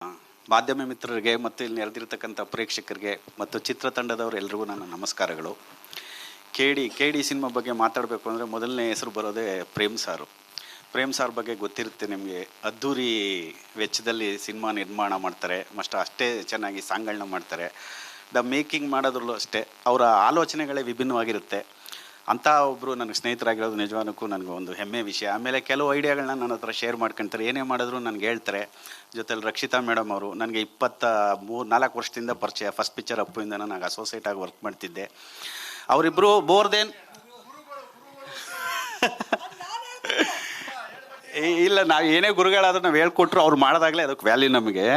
ಮಾಧ್ಯಮ ಮಿತ್ರರಿಗೆ ಮತ್ತು ಇಲ್ಲಿ ನೆರೆದಿರ್ತಕ್ಕಂಥ ಪ್ರೇಕ್ಷಕರಿಗೆ ಮತ್ತು ಚಿತ್ರತಂಡದವರು ಎಲ್ರಿಗೂ ನನ್ನ ನಮಸ್ಕಾರಗಳು. ಕೆ ಡಿ ಸಿನಿಮಾ ಬಗ್ಗೆ ಮಾತಾಡಬೇಕು ಅಂದರೆ ಮೊದಲನೇ ಹೆಸರು ಬರೋದೇ ಪ್ರೇಮ್ ಸಾರ್ ಬಗ್ಗೆ ಗೊತ್ತಿರುತ್ತೆ ನಿಮಗೆ. ಅದ್ಧೂರಿ ವೆಚ್ಚದಲ್ಲಿ ಸಿನಿಮಾ ನಿರ್ಮಾಣ ಮಾಡ್ತಾರೆ, ಅಷ್ಟೇ ಚೆನ್ನಾಗಿ ಸಾಂಗ್ಗಳನ್ನ ಮಾಡ್ತಾರೆ. ಮೇಕಿಂಗ್ ಮಾಡೋದ್ರಲ್ಲೂ ಅಷ್ಟೇ ಅವರ ಆಲೋಚನೆಗಳೇ ವಿಭಿನ್ನವಾಗಿರುತ್ತೆ. ಅಂಥ ಒಬ್ಬರು ನನಗೆ ಸ್ನೇಹಿತರಾಗಿರೋದು ನಿಜವಾನಕ್ಕೂ ನನಗೆ ಒಂದು ಹೆಮ್ಮೆ ವಿಷಯ. ಆಮೇಲೆ ಕೆಲವು ಐಡಿಯಾಗಳನ್ನ ನನ್ನ ಹತ್ರ ಶೇರ್ ಮಾಡ್ಕೊಳ್ತಾರೆ, ಏನೇ ಮಾಡಿದ್ರು ನನಗೆ ಹೇಳ್ತಾರೆ. ಜೊತೆಲಿ ರಕ್ಷಿತಾ ಮೇಡಮ್ ಅವರು ನನಗೆ 4 ವರ್ಷದಿಂದ ಪರಿಚಯ. ಫಸ್ಟ್ ಪಿಕ್ಚರ್ ಅಪ್ಪುಯಿಂದ ನಾನು ಅಸೋಸಿಯೇಟ್ ಆಗಿ ವರ್ಕ್ ಮಾಡ್ತಿದ್ದೆ. ಅವರಿಬ್ಬರು ಇಲ್ಲ, ನಾವು ಏನೇ ಗುರುಗಳಾದ್ರೂ ನಾವು ಹೇಳ್ಕೊಟ್ರು ಅವ್ರು ಮಾಡೋದಾಗಲೇ ಅದಕ್ಕೆ ವ್ಯಾಲ್ಯೂ ನಮಗೆ.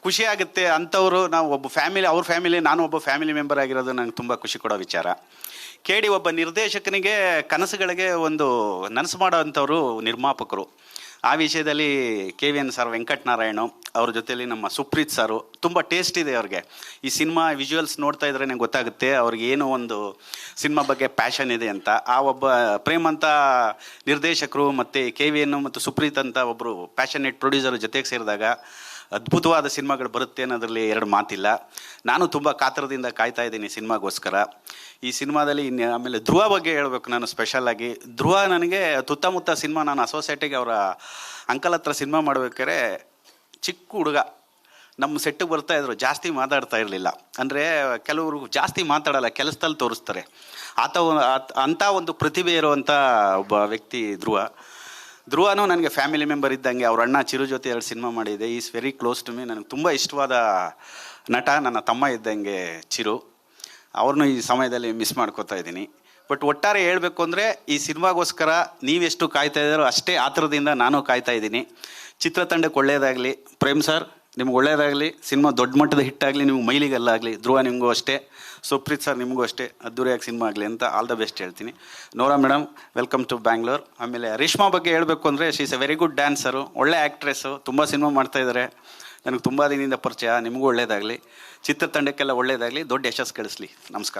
ಖುಷಿ ಆಗುತ್ತೆ. ಅಂಥವರು ನಾವು ಒಬ್ಬ ಫ್ಯಾಮಿಲಿ, ಅವ್ರ ಫ್ಯಾಮಿಲಿ, ನಾನು ಒಬ್ಬ ಫ್ಯಾಮಿಲಿ ಮೆಂಬರ್ ಆಗಿರೋದು ನನಗೆ ತುಂಬ ಖುಷಿ ಕೊಡೋ ವಿಚಾರ. ಡಿ ಒಬ್ಬ ನಿರ್ದೇಶಕನಿಗೆ ಕನಸುಗಳಿಗೆ ಒಂದು ನನಸು ಮಾಡೋ ಅಂಥವರು ನಿರ್ಮಾಪಕರು. ಆ ವಿಷಯದಲ್ಲಿ KVN ಸರ್, ವೆಂಕಟನಾರಾಯಣ ಅವ್ರ ಜೊತೆಲಿ ನಮ್ಮ ಸುಪ್ರೀತ್ ಸಾರು. ತುಂಬ ಟೇಸ್ಟ್ ಇದೆ ಅವ್ರಿಗೆ. ಈ ಸಿನಿಮಾ ವಿಜುವಲ್ಸ್ ನೋಡ್ತಾ ಇದ್ರೆ ನಂಗೆ ಗೊತ್ತಾಗುತ್ತೆ ಅವ್ರಿಗೆ ಏನೋ ಒಂದು ಸಿನಿಮಾ ಬಗ್ಗೆ ಪ್ಯಾಷನ್ ಇದೆ ಅಂತ. ಆ ಒಬ್ಬ ಪ್ರೇಮ್ ಅಂತ ನಿರ್ದೇಶಕರು ಮತ್ತು KVN ಮತ್ತು ಸುಪ್ರೀತ್ ಅಂತ ಒಬ್ಬರು ಪ್ಯಾಷನೇಟ್ ಪ್ರೊಡ್ಯೂಸರ್ ಜೊತೆಗೆ ಸೇರಿದಾಗ ಅದ್ಭುತವಾದ ಸಿನಿಮಾಗಳು ಬರುತ್ತೆ ಅನ್ನೋದ್ರಲ್ಲಿ ಎರಡು ಮಾತಿಲ್ಲ. ನಾನು ತುಂಬ ಕಾತರದಿಂದ ಕಾಯ್ತಾ ಇದ್ದೀನಿ ಸಿನಿಮಾಗೋಸ್ಕರ. ಈ ಸಿನಿಮಾದಲ್ಲಿ ಆಮೇಲೆ ಧ್ರುವ ಬಗ್ಗೆ ಹೇಳಬೇಕು ನಾನು ಸ್ಪೆಷಲಾಗಿ. ಧ್ರುವ ನನಗೆ ಸುತ್ತಮುತ್ತ ಸಿನಿಮಾ, ನಾನು ಅಸೋಸಿಯೇಟಿಗೆ ಅವರ ಅಂಕಲ್ ಹತ್ರ ಸಿನಿಮಾ ಮಾಡ್ಬೇಕಾದ್ರೆ ಚಿಕ್ಕ ಹುಡುಗ ನಮ್ಮ ಸೆಟ್ಟಿಗೆ ಬರ್ತಾಯಿದ್ರು. ಜಾಸ್ತಿ ಮಾತಾಡ್ತಾ ಇರಲಿಲ್ಲ. ಅಂದರೆ ಕೆಲವರು ಜಾಸ್ತಿ ಮಾತಾಡಲ್ಲ, ಕೆಲಸದಲ್ಲಿ ತೋರಿಸ್ತಾರೆ. ಅಂಥ ಒಂದು ಪ್ರತಿಭೆ ಇರುವಂಥ ಒಬ್ಬ ವ್ಯಕ್ತಿ ಧ್ರುವನೂ ನನಗೆ ಫ್ಯಾಮಿಲಿ ಮೆಂಬರ್ ಇದ್ದಂಗೆ. ಅವ್ರ ಅಣ್ಣ ಚಿರು ಜೊತೆ 2 ಸಿನಿಮಾ ಮಾಡಿದೆ. Is very close to me. ನನಗೆ ತುಂಬ ಇಷ್ಟವಾದ ನಟ, ನನ್ನ ತಮ್ಮ ಇದ್ದಂಗೆ ಚಿರು. ಅವ್ರನ್ನೂ ಈ ಸಮಯದಲ್ಲಿ ಮಿಸ್ ಮಾಡ್ಕೋತಾ ಇದ್ದೀನಿ. ಬಟ್ ಒಟ್ಟಾರೆ ಹೇಳಬೇಕು ಅಂದರೆ ಈ ಸಿನಿಮಾಗೋಸ್ಕರ ನೀವೆಷ್ಟು ಕಾಯ್ತಾ ಇದ್ದಾರೋ ಅಷ್ಟೇ ಆತರದಿಂದ ನಾನು ಕಾಯ್ತಾ ಇದ್ದೀನಿ. ಚಿತ್ರತಂಡಕ್ಕೆ ಒಳ್ಳೆಯದಾಗಲಿ. ಪ್ರೇಮ್ ಸರ್ ನಿಮ್ಗೆ ಒಳ್ಳೆಯದಾಗಲಿ. ಸಿನಿಮಾ ದೊಡ್ಡ ಮಟ್ಟದ ಹಿಟ್ಟಾಗಲಿ, ನಿಮ್ಗೆ ಮೈಲಿಗೆಲ್ಲಾಗಲಿ. ಧ್ರುವ ನಿಮಗೂ ಅಷ್ಟೇ, ಸುಪ್ರೀತ್ ಸರ್ ನಿಮಗೂ ಅಷ್ಟೇ, ಅದ್ದೂರಿಯಾಗಿ ಸಿನಿಮಾ ಆಗಲಿ ಅಂತ ಆಲ್ ದ ಬೆಸ್ಟ್ ಹೇಳ್ತೀನಿ. ನೋರಾ ಮೇಡಮ್, ವೆಲ್ಕಮ್ ಟು ಬ್ಯಾಂಗ್ಳೂರ್. ಆಮೇಲೆ ರೇಷ್ಮಾ ಬಗ್ಗೆ ಹೇಳಬೇಕು ಅಂದರೆ she is A very good dancer, ಒಳ್ಳೆ ಆ್ಯಕ್ಟ್ರೆಸ್ಸು, ತುಂಬ ಸಿನಿಮಾ ಮಾಡ್ತಾಯಿದ್ದಾರೆ. ನನಗೆ ತುಂಬ ದಿನದಿಂದ ಪರಿಚಯ. ನಿಮಗೂ ಒಳ್ಳೆಯದಾಗಲಿ, ಚಿತ್ರತಂಡಕ್ಕೆಲ್ಲ ಒಳ್ಳೆಯದಾಗಲಿ, ದೊಡ್ಡ ಯಶಸ್ಸು ಗಳಿಸಲಿ. ನಮಸ್ಕಾರ.